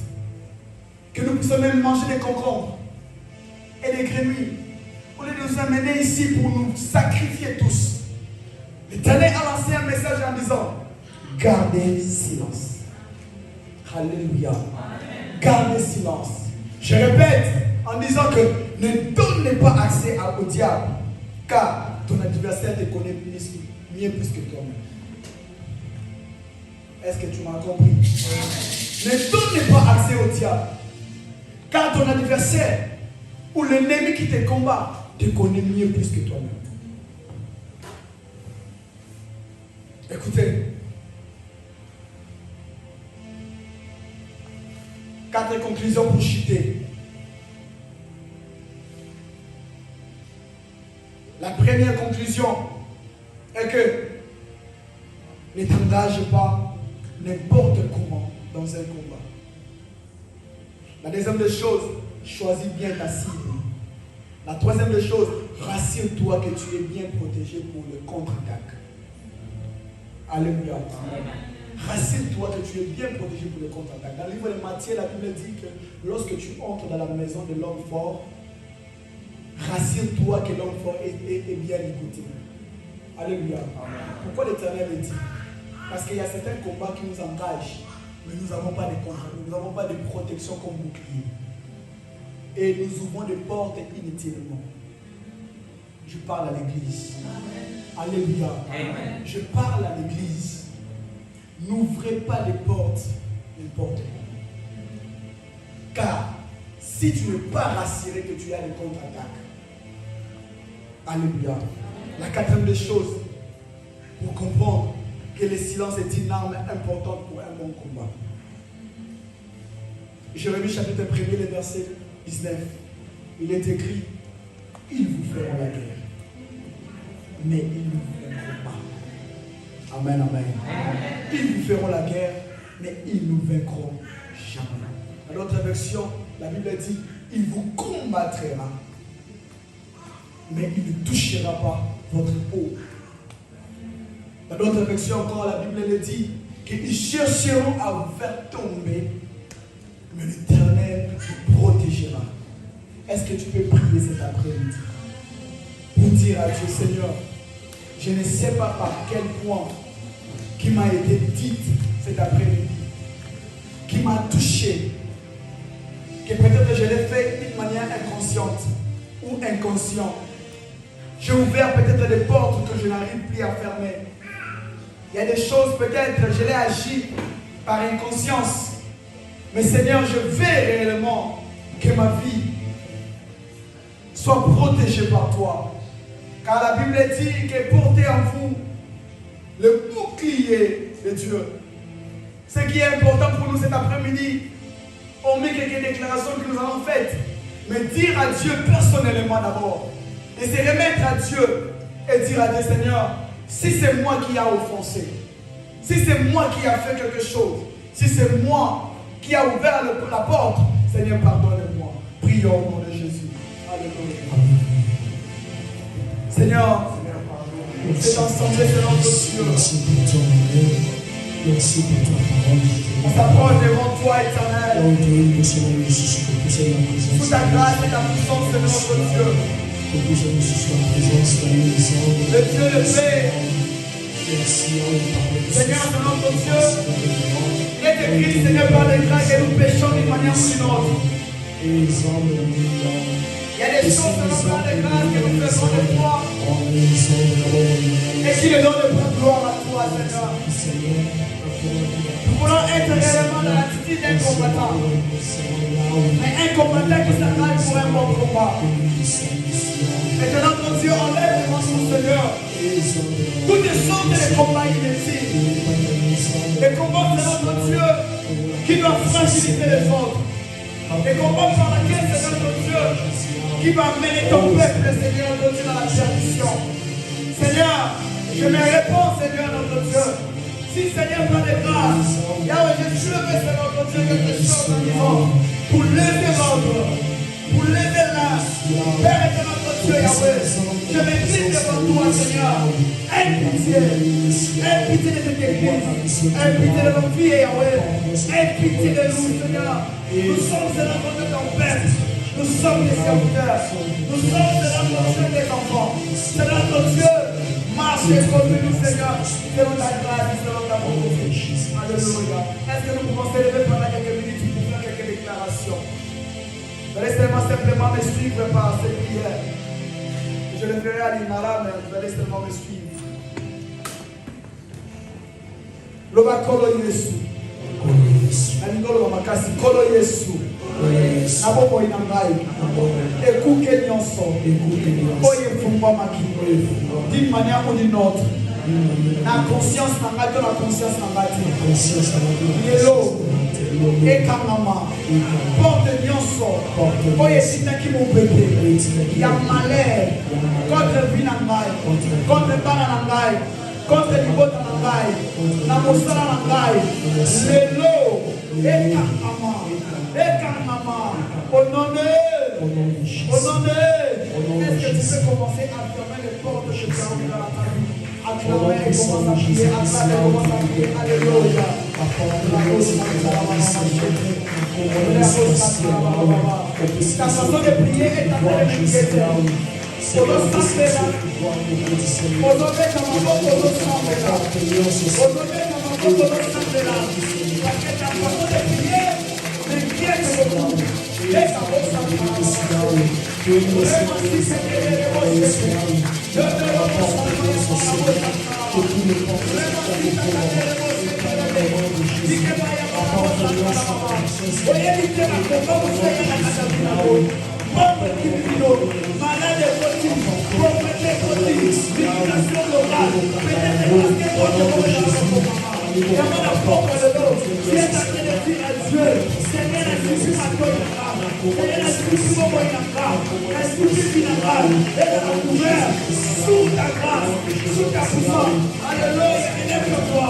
A: Que nous puissions même manger des concombres et des grenouilles. Au lieu de nous amener ici pour nous sacrifier tous. L'Éternel a lancé un message en disant, gardez silence. Alléluia. Gardez silence. Je répète en disant que ne donnez pas accès au diable, car ton adversaire te connaît mieux plus que toi-même. Est-ce que tu m'as compris? Ne donnez pas accès au diable, car ton adversaire ou l'ennemi qui te combat te connaît mieux plus que toi-même. Écoutez, 4 conclusions pour chuter. La première conclusion est que ne t'engage pas n'importe comment dans un combat. La deuxième des choses, choisis bien ta cible. La troisième des choses, rassure-toi que tu es bien protégé pour le contre-attaque. Alléluia. Rassure-toi que tu es bien protégé pour le contre-attaque. Dans le livre de Matthieu, la Bible dit que lorsque tu entres dans la maison de l'homme fort, rassure-toi que l'homme fort est bien écouté. Alléluia. Pourquoi l'Éternel le dit? Parce qu'il y a certains combats qui nous engagent, mais nous n'avons pas de contrat, nous n'avons pas de protection comme bouclier. Et nous ouvrons des portes inutilement. Je parle à l'église. Alléluia. Amen. Je parle à l'église. N'ouvrez pas les portes n'importe comment. Car si tu n'es pas rassuré que tu as des contre-attaques, alléluia. La quatrième des choses, pour comprendre que le silence est une arme importante pour un bon combat. Jérémie chapitre 1er, le verset 19. Il est écrit, ils vous feront la guerre, mais ils ne vous vaincront pas. Amen, amen. Ils vous feront la guerre, mais ils ne nous vaincront jamais. Dans l'autre version, la Bible dit, il vous combattra, mais il ne touchera pas votre peau. Dans d'autres versions encore, la Bible le dit qu'ils chercheront à vous faire tomber, mais l'Éternel vous protégera. Est-ce que tu peux prier cet après-midi pour dire à Dieu, Seigneur, je ne sais pas par quel point qui m'a été dit cet après-midi, qui m'a touché, que peut-être je l'ai fait d'une manière inconsciente ou inconsciente. J'ai ouvert peut-être des portes que je n'arrive plus à fermer. Il y a des choses, peut-être, je l'ai agi par inconscience. Mais Seigneur, je veux réellement que ma vie soit protégée par toi. Car la Bible dit que portez en vous le bouclier de Dieu. Ce qui est important pour nous cet après-midi, on met quelques déclarations que nous avons faites. Mais dire à Dieu personnellement d'abord. Et se remettre à Dieu et dire à Dieu, Seigneur, si c'est moi qui a offensé, si c'est moi qui a fait quelque chose, si c'est moi qui a ouvert la porte, Seigneur, pardonne-moi. Prions au nom de Jésus. Alléluia. Seigneur, c'est ensemble selon notre Dieu.
B: Merci pour ta parole.
A: On s'approche devant toi, Éternel. Sous ta grâce et ta puissance de notre Dieu.
B: Le
A: Dieu de paix. Seigneur, de notre Dieu, il est écrit, Seigneur, par les grâces que nous péchons d'une manière ou d'une autre. Il y a des choses par les grâces que nous faisons de toi. Et qui le donne de prendre gloire à toi, Seigneur. Nous voulons être réellement dans l'attitude d'un combattant. Mais un combattant qui s'engage pour un bon combat. Maintenant, notre Dieu, enlève devant son Seigneur toutes les sortes de combats inutiles. Les combats de notre Dieu qui doivent fragiliser les autres. Les combats par lesquels c'est notre Dieu qui va amener ton peuple, Seigneur, notre Dieu, dans la perdition. Seigneur, je me réponds, Seigneur, notre Dieu. Si, Seigneur, par des grâces, Yahweh, je soulève, Seigneur, notre Dieu, quelque chose en vivant pour lever l'ordre, pour lever l'âme. Père et notre Dieu, Yahweh, je m'écris devant toi, Seigneur. Aie pitié de cette église, aie pitié de nos filles, Yahweh, aie pitié de nous, Seigneur. Nous sommes, Seigneur, de ton Père. Nous sommes des serviteurs. Nous sommes, Seigneur, notre Dieu, des enfants. Seigneur, notre Dieu, marche contre nous, Seigneur, selon ta grâce et selon ta volonté. Alléluia. Est-ce que nous pouvons s'élever pendant quelques minutes pour faire quelques déclarations? Laissez-moi simplement me suivre par cette prière. Je le ferai à l'Imara, mais vous allez seulement me suivre. Loba kolo Yesu. Nalingolo makasi kolo Yesu. Naboko inangai. Ekuke nyonso. Oye fumba maki. D'une manière ou d'une autre. La conscience n'a pas de la conscience n'a pas dit. Yelo. et Kamama. Porte nyonso. Oye sitaki mon bébé. Il y a malheur. Contre Vinangai. Contre Banangai. Contre Libota Nangai. Namosala Nangai. Lelo. Et Kamama. Et Kamama. Au nom de. Est-ce que tu peux commencer à fermer les portes de ce qui est dans ta vie? Acclamer, commence à prier, alléluia. Ta façon de prier est ta façon de prier. Sous ta grâce, sous ta puissance, alléluia, élève-toi.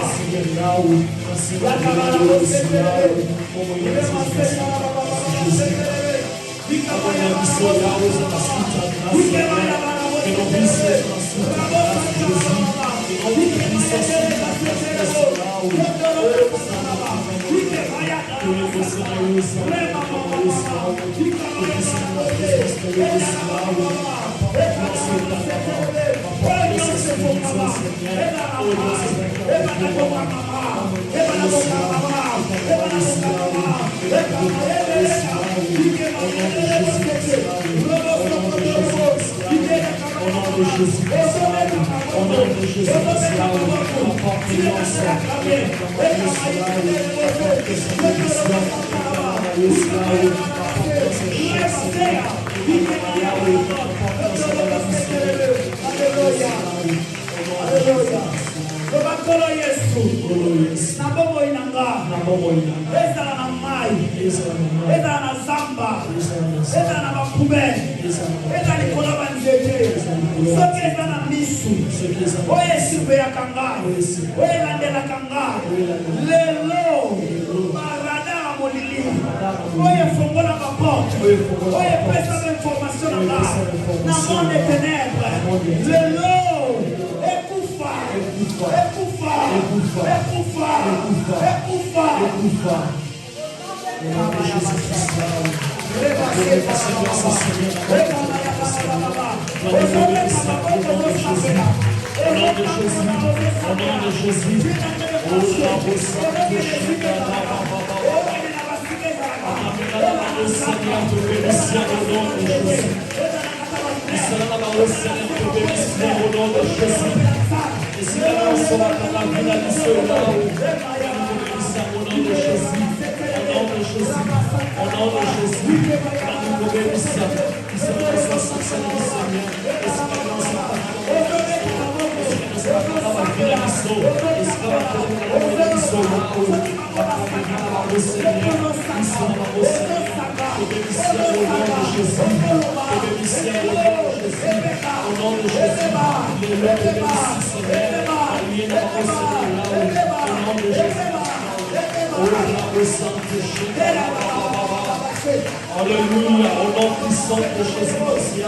B: Alléluia, au nom puissant de Jésus-Christ, tu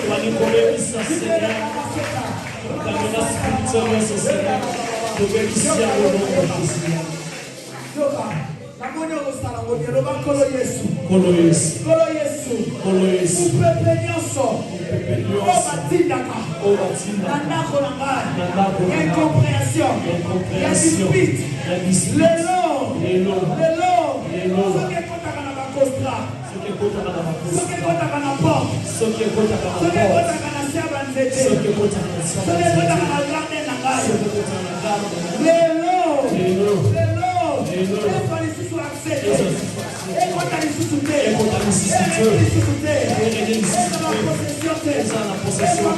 B: vas nous bénir, Seigneur. Ta menace spirituelle, Seigneur. Te bénir au nom de Jésus. Kolo Yesu. Upepe nyonso. Nandako na ngai. Incompréhension. Dispute. Lelo. Soki ekotaka na bakostra. Soki ekotaka na porte. Soki ekotaka na se ya banzete. Soki ekotaka na jardin na ngai. Lelo. Ekwa lisusu accès. Ekota lisusu te. Ekota lisusu te. Eza na possession te. Eza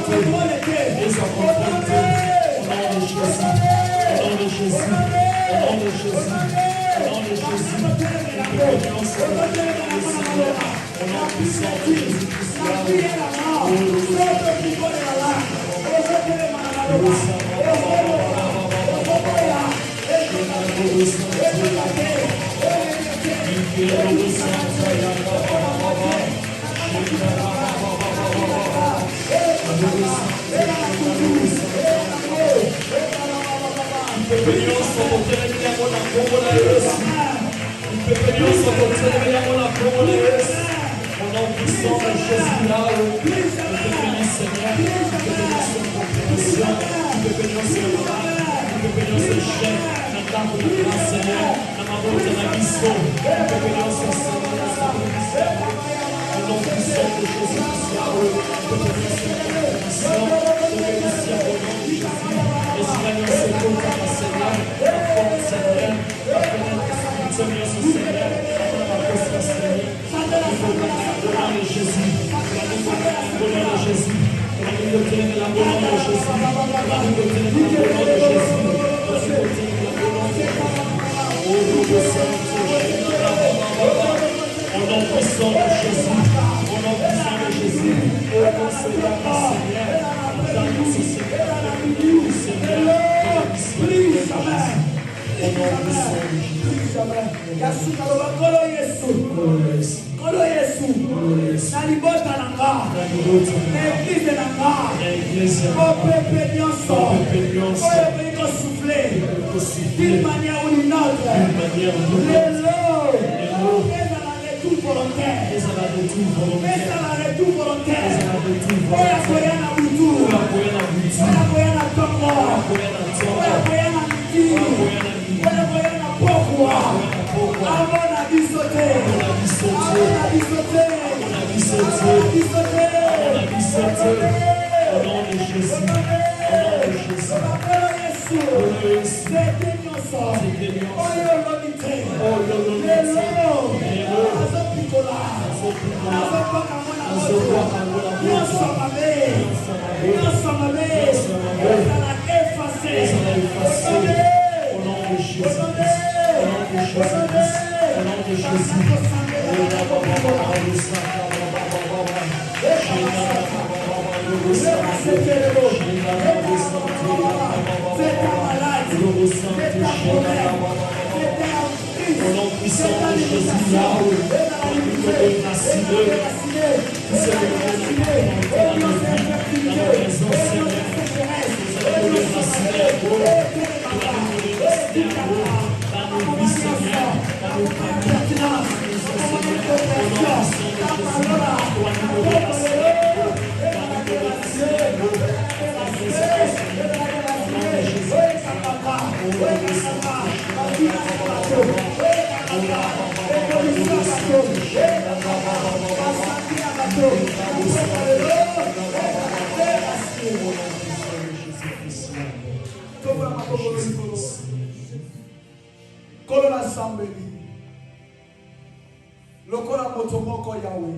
B: contrôle te. Eza contrôle te. Au nom de Jésus. Au nom de Jésus. Au nom de Jésus. Au nom de Jésus.
A: d'une manière ou d'une autre, les lots, mais à la retour volontaire, lokola moto moko yawe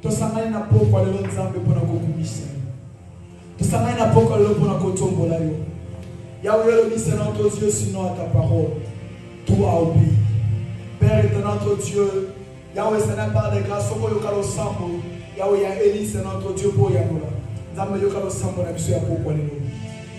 A: tosangani na pokwa lelo nzambe mpona kokumisa tosangani na pokwa lelo mpona kotombola yo yawe elobisa notre Dieu sinon à ta parole tout a obéi. Père est notre Dieu Yahweh c'est un par de grâce soko yokalo sambo Yahweh ya Eli c'est notre Dieu pour yanola nzambe yokalo sambo na biso ya pokwa lelo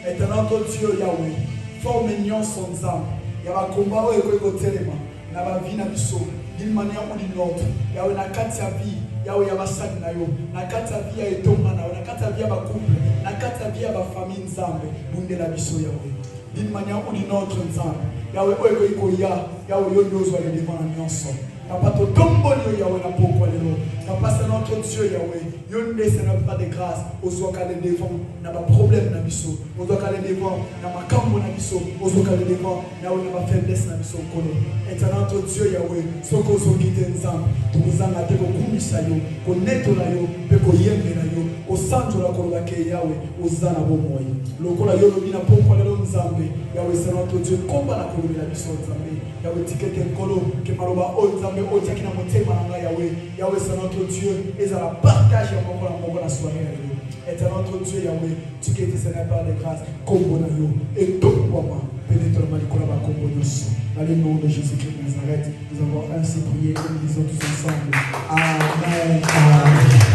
A: est notre Dieu Yahweh forme nyonso nzambe ya bakomba oyo ekotelema na bavi na biso d'une manière ou d'une autre. Yahweh na kati ya vie, Yahweh ya basali na yo, na kati ya vie ya etonga na yo, na kati ya vie ya couple, na kati ya vie ya famille nzambe, bunde la biso Yahweh. D'une manière ou d'une autre nzambe. Yahweh oyo iko ya, Yahweh yo nyozwa le devant na nyonso. Papa to tomboli yo Yahweh na pokwa lelo. Papa c'est notre Dieu Yahweh. Yo ne c'est pas de grâce, ozoka le devant na ba problème na biso, ozoka le devant na makambo na biso, ozoka le devant Yahweh na ba faiblesse na biso kono. Et notre Dieu Yahweh, soko zokite nzambe, tukuzanga te kokumisa yo, konetola yo, pe koyembela yo, osanjola koloba ke Yahweh, ozana bomoyi. Lokola yo lobi na pokwa lelo nzambe, Yahweh c'est notre Dieu, komba na kolobela biso nzambe. Yahweh tikete nkolo ke maloba o nzambe o tiakina motema na Yahweh. Yahweh c'est notre Dieu, et ça la partage ya moko na moko na soirée ya yo. Et notre Dieu Yahweh, tikete Seigneur par de grâce, kombo na yo et tout pour moi. Pénètre le malikola ba kombo nyonso. Dans le nom de Jésus-Christ de Nazareth, nous avons ainsi prié et nous disons tous ensemble. Amen. Amen.